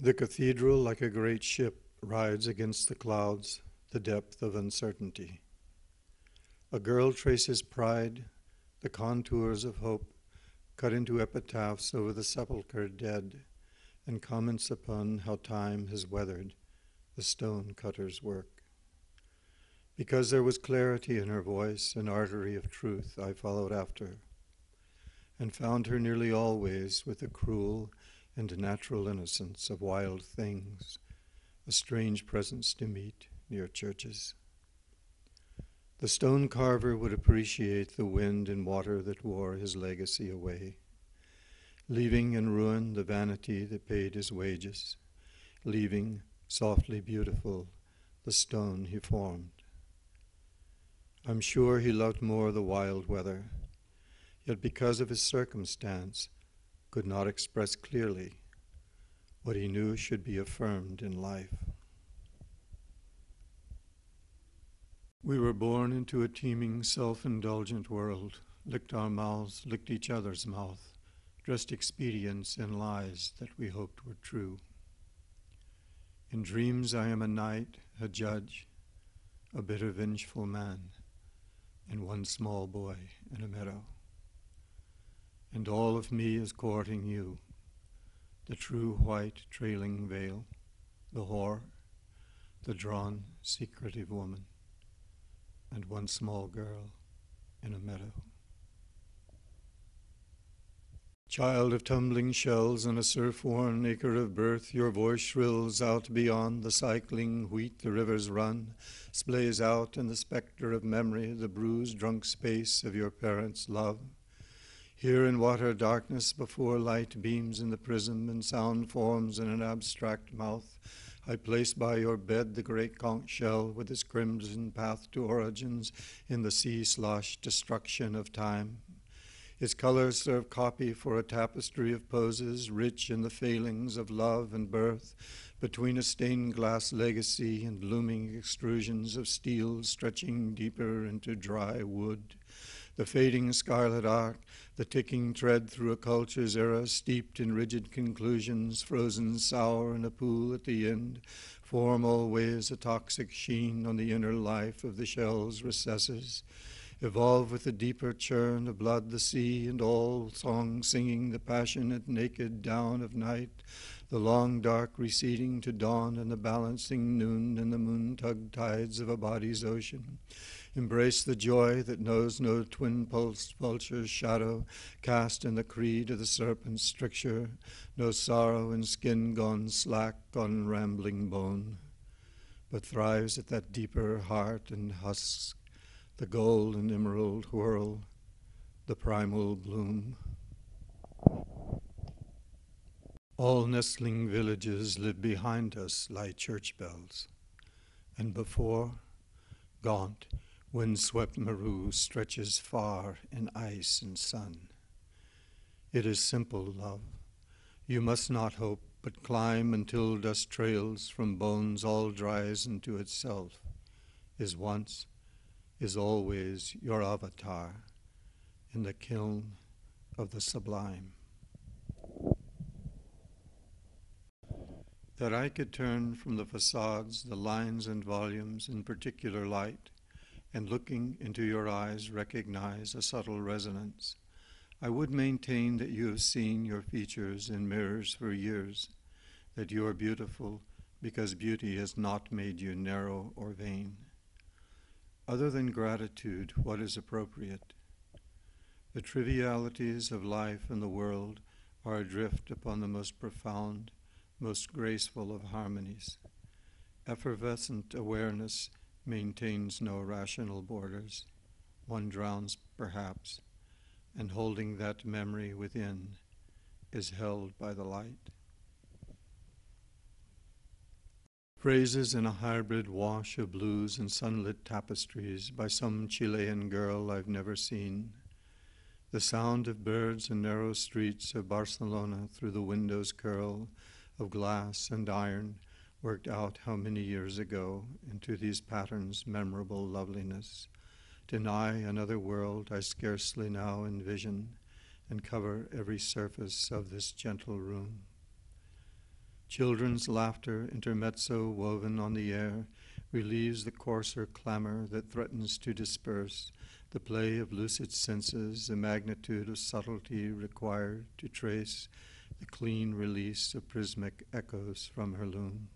The cathedral, like a great ship, rides against the clouds, the depth of uncertainty. A girl traces pride, the contours of hope, cut into epitaphs over the sepulchre dead, and comments upon how time has weathered the stone cutter's work. Because there was clarity in her voice, an artery of truth, I followed after, and found her nearly always with the cruel and natural innocence of wild things, a strange presence to meet near churches. The stone carver would appreciate the wind and water that wore his legacy away, leaving in ruin the vanity that paid his wages, leaving, softly beautiful, the stone he formed. I'm sure he loved more the wild weather, yet because of his circumstance could not express clearly what he knew should be affirmed in life. We were born into a teeming, self-indulgent world, licked our mouths, licked each other's mouth, dressed expedients in lies that we hoped were true. In dreams I am a knight, a judge, a bitter, vengeful man, and one small boy in a meadow. And all of me is courting you, the true white trailing veil, the whore, the drawn, secretive woman, and one small girl in a meadow. Child of tumbling shells and a surf-worn acre of birth, your voice shrills out beyond the cycling wheat the rivers run, splays out in the spectre of memory, the bruised, drunk space of your parents' love. Here in water darkness before light beams in the prism and sound forms in an abstract mouth, I place by your bed the great conch shell with its crimson path to origins in the sea-sloshed destruction of time. Its colors serve copy for a tapestry of poses, rich in the failings of love and birth, between a stained glass legacy and looming extrusions of steel stretching deeper into dry wood. The fading scarlet arc, the ticking tread through a culture's era steeped in rigid conclusions, frozen sour in a pool at the end, form always a toxic sheen on the inner life of the shell's recesses. Evolve with the deeper churn of blood the sea, and all song singing the passionate naked down of night, the long dark receding to dawn and the balancing noon in the moon-tugged tides of a body's ocean. Embrace the joy that knows no twin-pulsed vulture's shadow cast in the creed of the serpent's stricture, no sorrow in skin gone slack on rambling bone, but thrives at that deeper heart and husk, the gold and emerald whirl, the primal bloom. All nestling villages live behind us like church bells, and before, gaunt, wind-swept Meru stretches far in ice and sun. It is simple, love. You must not hope, but climb until dust trails from bones all dries into itself, is once, is always your avatar in the kiln of the sublime. That I could turn from the facades, the lines and volumes in particular light, and looking into your eyes recognize a subtle resonance, I would maintain that you have seen your features in mirrors for years, that you are beautiful because beauty has not made you narrow or vain. Other than gratitude, what is appropriate? The trivialities of life and the world are adrift upon the most profound, most graceful of harmonies. Effervescent awareness maintains no rational borders. One drowns, perhaps, and holding that memory within is held by the light. Phrases in a hybrid wash of blues and sunlit tapestries by some Chilean girl I've never seen. The sound of birds and narrow streets of Barcelona through the windows curl of glass and iron worked out how many years ago into these patterns' memorable loveliness. Deny another world I scarcely now envision and cover every surface of this gentle room. Children's laughter, intermezzo woven on the air, relieves the coarser clamor that threatens to disperse, the play of lucid senses, the magnitude of subtlety required to trace the clean release of prismic echoes from her loom.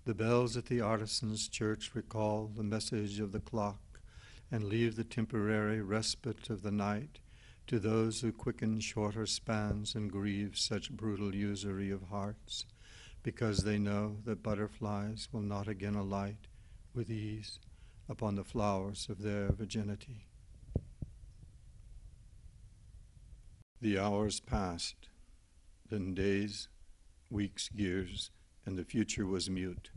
The bells at the artisan's church recall the message of the clock and leave the temporary respite of the night to those who quicken shorter spans and grieve such brutal usury of hearts, because they know that butterflies will not again alight with ease upon the flowers of their virginity. The hours passed, then days, weeks, years, and the future was mute.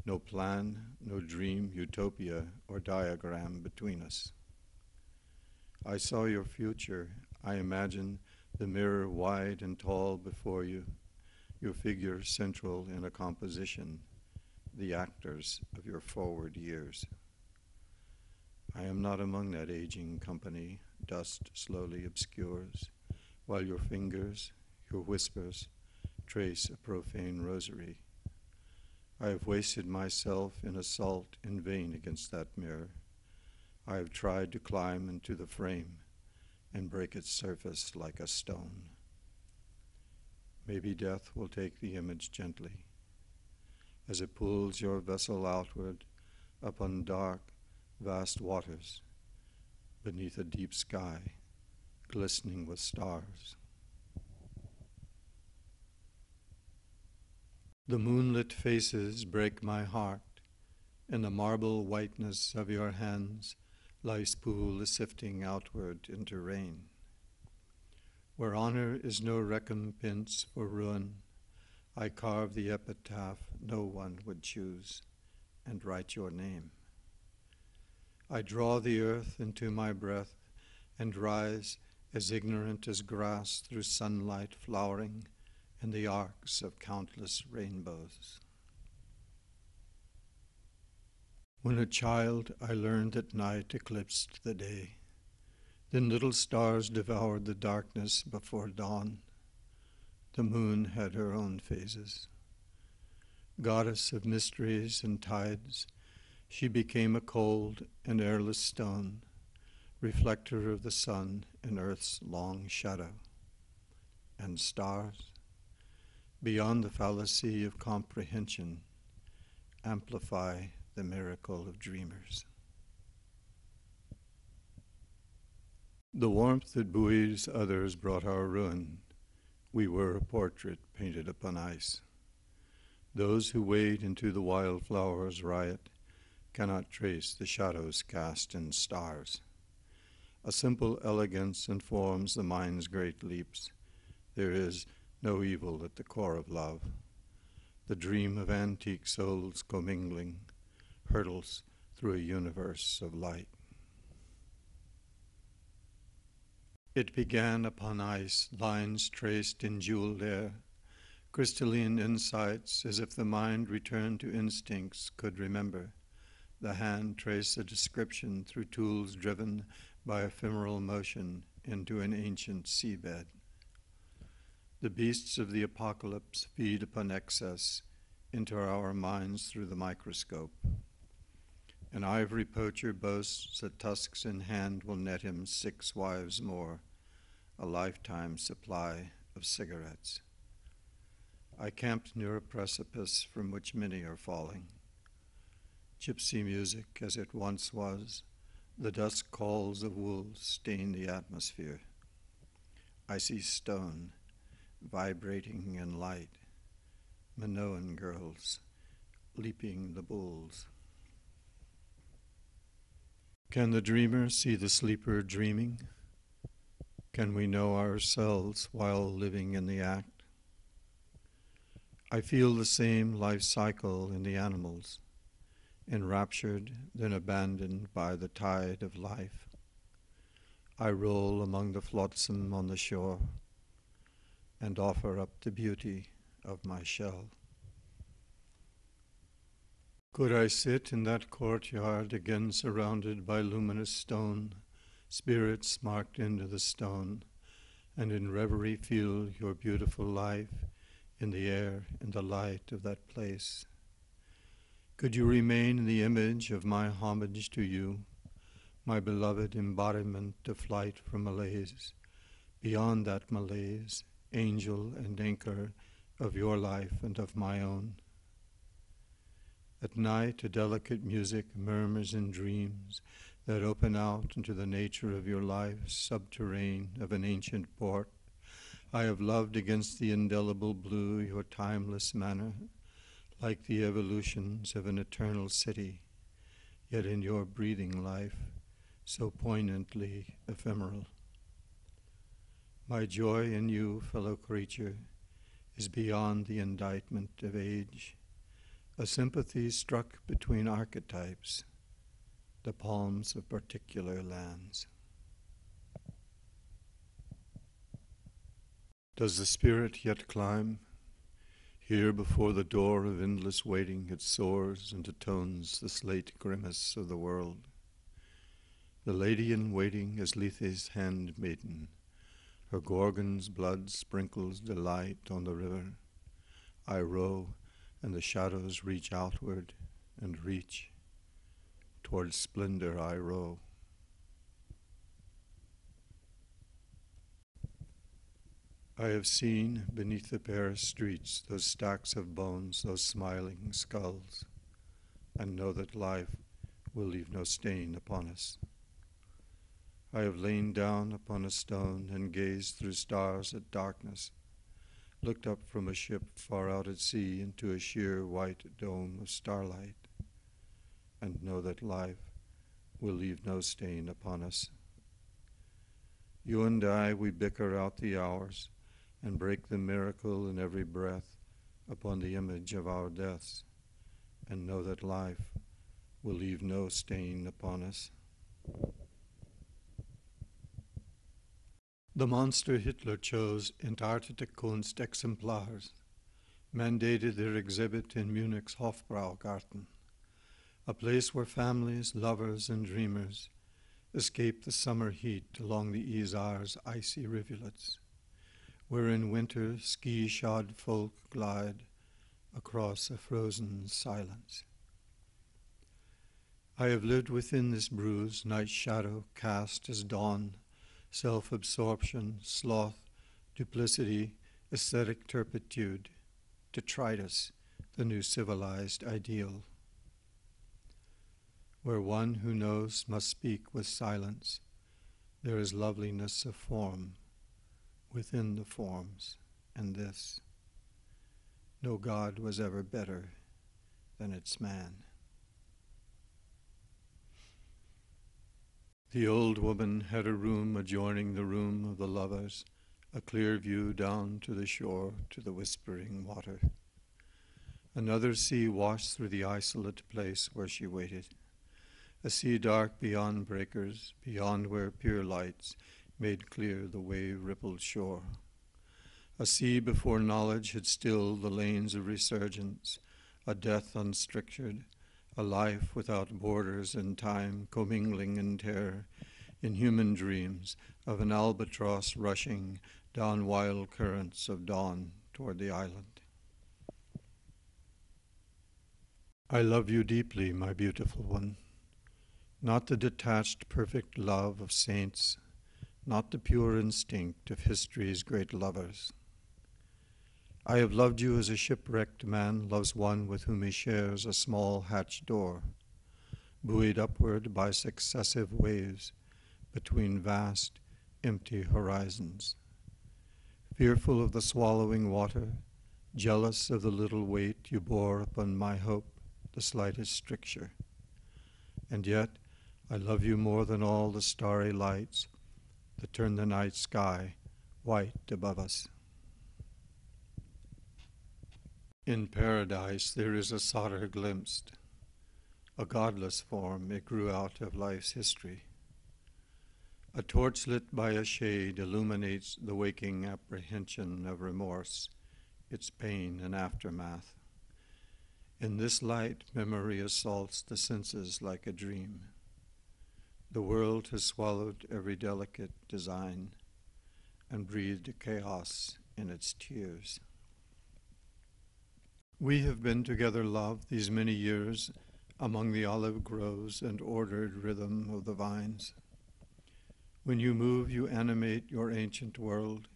No plan, no dream, utopia, or diagram between us. I saw your future. I imagine the mirror wide and tall before you, your figure central in a composition, the actors of your forward years. I am not among that aging company. Dust slowly obscures, while your fingers, your whispers, trace a profane rosary. I have wasted myself in assault in vain against that mirror. I have tried to climb into the frame and break its surface like a stone. Maybe death will take the image gently as it pulls your vessel outward upon dark, vast waters beneath a deep sky glistening with stars. The moonlit faces break my heart, and the marble whiteness of your hands lies pool is sifting outward into rain. Where honor is no recompense for ruin, I carve the epitaph no one would choose and write your name. I draw the earth into my breath and rise as ignorant as grass through sunlight flowering and the arcs of countless rainbows. When a child, I learned that night eclipsed the day. Then little stars devoured the darkness before dawn. The moon had her own phases. Goddess of mysteries and tides, she became a cold and airless stone, reflector of the sun and earth's long shadow. And stars, beyond the fallacy of comprehension, amplify the miracle of dreamers. The warmth that buoys others brought our ruin. We were a portrait painted upon ice. Those who wade into the wildflower's riot cannot trace the shadows cast in stars. A simple elegance informs the mind's great leaps. There is no evil at the core of love. The dream of antique souls commingling hurtles through a universe of light. It began upon ice, lines traced in jeweled air, crystalline insights as if the mind returned to instincts could remember. The hand traced a description through tools driven by ephemeral motion into an ancient seabed. The beasts of the apocalypse feed upon excess into our minds through the microscope. An ivory poacher boasts that tusks in hand will net him 6 wives more, a lifetime supply of cigarettes. I camped near a precipice from which many are falling. Gypsy music as it once was, the dusk calls of wolves stain the atmosphere. I see stone vibrating in light, Minoan girls leaping the bulls. Can the dreamer see the sleeper dreaming? Can we know ourselves while living in the act? I feel the same life cycle in the animals, enraptured, then abandoned by the tide of life. I roll among the flotsam on the shore and offer up the beauty of my shell. Could I sit in that courtyard again surrounded by luminous stone, spirits marked into the stone, and in reverie feel your beautiful life in the air, in the light of that place. Could you remain in the image of my homage to you, my beloved embodiment of flight from malaise, beyond that malaise, angel and anchor of your life and of my own? At night, a delicate music murmurs in dreams that open out into the nature of your life, subterrane of an ancient port. I have loved against the indelible blue your timeless manner, like the evolutions of an eternal city, yet in your breathing life, so poignantly ephemeral. My joy in you, fellow creature, is beyond the indictment of age, a sympathy struck between archetypes, the palms of particular lands. Does the spirit yet climb? Here before the door of endless waiting it soars and atones the slate grimace of the world. The lady in waiting is Lethe's handmaiden. Her Gorgon's blood sprinkles delight on the river. I row, and the shadows reach outward and reach. Towards splendor I row. I have seen beneath the Paris streets those stacks of bones, those smiling skulls, and know that life will leave no stain upon us. I have lain down upon a stone and gazed through stars at darkness, looked up from a ship far out at sea into a sheer white dome of starlight, and know that life will leave no stain upon us. You and I, we bicker out the hours and break the miracle in every breath upon the image of our deaths, and know that life will leave no stain upon us. The monster Hitler chose Antarctic Kunst exemplars, mandated their exhibit in Munich's Hofbraugarten, a place where families, lovers, and dreamers escape the summer heat along the Isar's icy rivulets, where in winter ski-shod folk glide across a frozen silence. I have lived within this bruise, night shadow cast as dawn, self-absorption, sloth, duplicity, aesthetic turpitude, detritus, the new civilized ideal, where one who knows must speak with silence. There is loveliness of form within the forms, and this, no God was ever better than its man. The old woman had a room adjoining the room of the lovers, a clear view down to the shore, to the whispering water. Another sea washed through the isolate place where she waited, a sea dark beyond breakers, beyond where pier lights made clear the wave-rippled shore. A sea before knowledge had stilled the lanes of resurgence, a death unstructured, a life without borders and time, commingling in terror, in human dreams of an albatross rushing down wild currents of dawn toward the island. I love you deeply, my beautiful one, not the detached perfect love of saints, not the pure instinct of history's great lovers. I have loved you as a shipwrecked man loves one with whom he shares a small hatch door, buoyed upward by successive waves between vast, empty horizons. Fearful of the swallowing water, jealous of the little weight you bore upon my hope, the slightest stricture. And yet, I love you more than all the starry lights that turn the night sky white above us. In paradise there is a solder glimpsed, a godless form it grew out of life's history. A torch lit by a shade illuminates the waking apprehension of remorse, its pain and aftermath. In this light, memory assaults the senses like a dream. The world has swallowed every delicate design and breathed chaos in its tears. We have been together, love, these many years, among the olive groves and ordered rhythm of the vines. When you move, you animate your ancient world,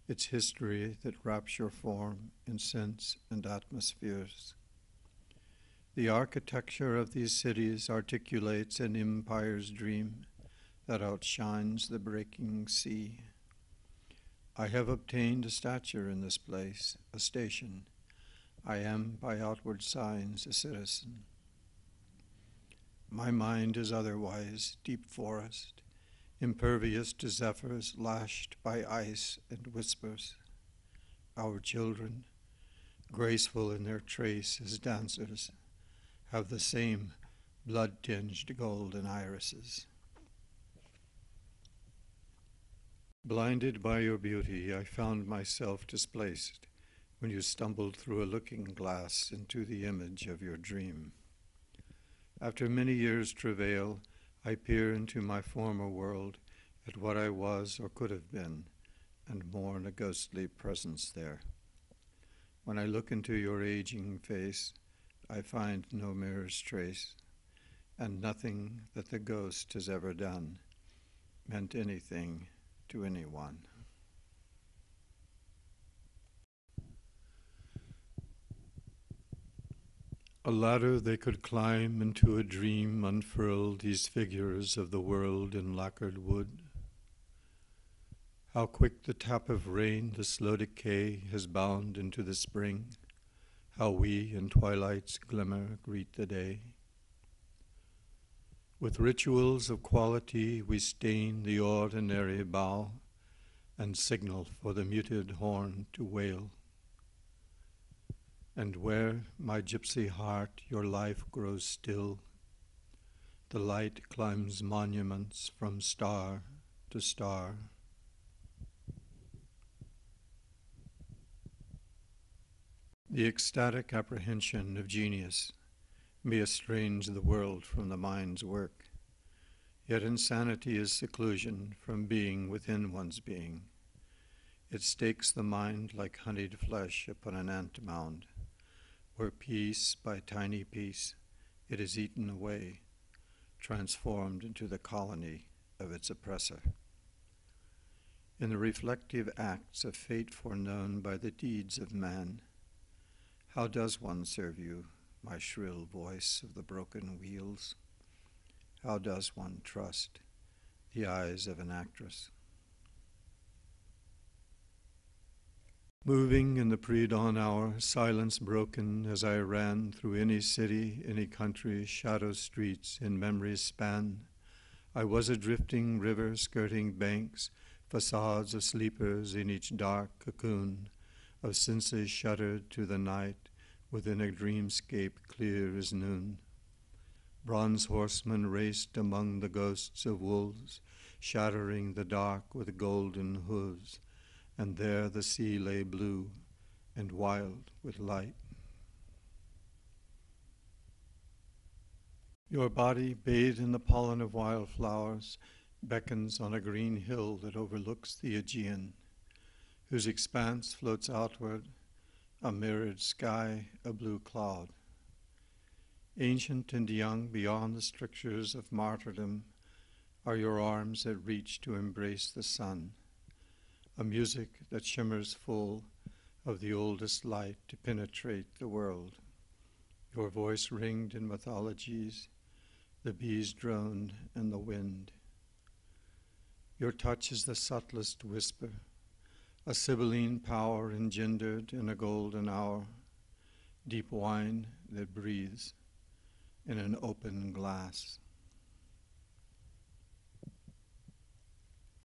its history that wraps your form in sense and atmospheres. The architecture of these cities articulates an empire's dream that outshines the breaking sea. I have obtained a stature in this place, a station. I am by outward signs a citizen. My mind is otherwise deep forest, impervious to zephyrs lashed by ice and whispers. Our children, graceful in their trace as dancers, have the same blood-tinged golden irises. Blinded by your beauty, I found myself displaced when you stumbled through a looking glass into the image of your dream. After many years' travail, I peer into my former world at what I was or could have been, and mourn a ghostly presence there. When I look into your aging face, I find no mirror's trace, and nothing that the ghost has ever done meant anything to anyone. A ladder they could climb into a dream unfurled these figures of the world in lacquered wood. How quick the tap of rain, the slow decay, has bound into the spring. How we in twilight's glimmer greet the day. With rituals of quality we stain the ordinary bough and signal for the muted horn to wail. And where, my gypsy heart, your life grows still, the light climbs monuments from star to star. The ecstatic apprehension of genius may estrange the world from the mind's work, yet insanity is seclusion from being within one's being. It stakes the mind like honeyed flesh upon an ant mound, where piece by tiny piece it is eaten away, transformed into the colony of its oppressor. In the reflective acts of fate foreknown by the deeds of man, how does one serve you, my shrill voice of the broken wheels? How does one trust the eyes of an actress? Moving in the pre-dawn hour, silence broken as I ran through any city, any country, shadow streets in memory's span. I was a drifting river skirting banks, facades of sleepers in each dark cocoon, of senses shuttered to the night within a dreamscape clear as noon. Bronze horsemen raced among the ghosts of wolves, shattering the dark with golden hooves, and there the sea lay blue and wild with light. Your body, bathed in the pollen of wildflowers, beckons on a green hill that overlooks the Aegean, whose expanse floats outward, a mirrored sky, a blue cloud. Ancient and young beyond the strictures of martyrdom are your arms that reach to embrace the sun, a music that shimmers full of the oldest light to penetrate the world. Your voice ringed in mythologies, the bees droned and the wind. Your touch is the subtlest whisper, a sibylline power engendered in a golden hour, deep wine that breathes in an open glass.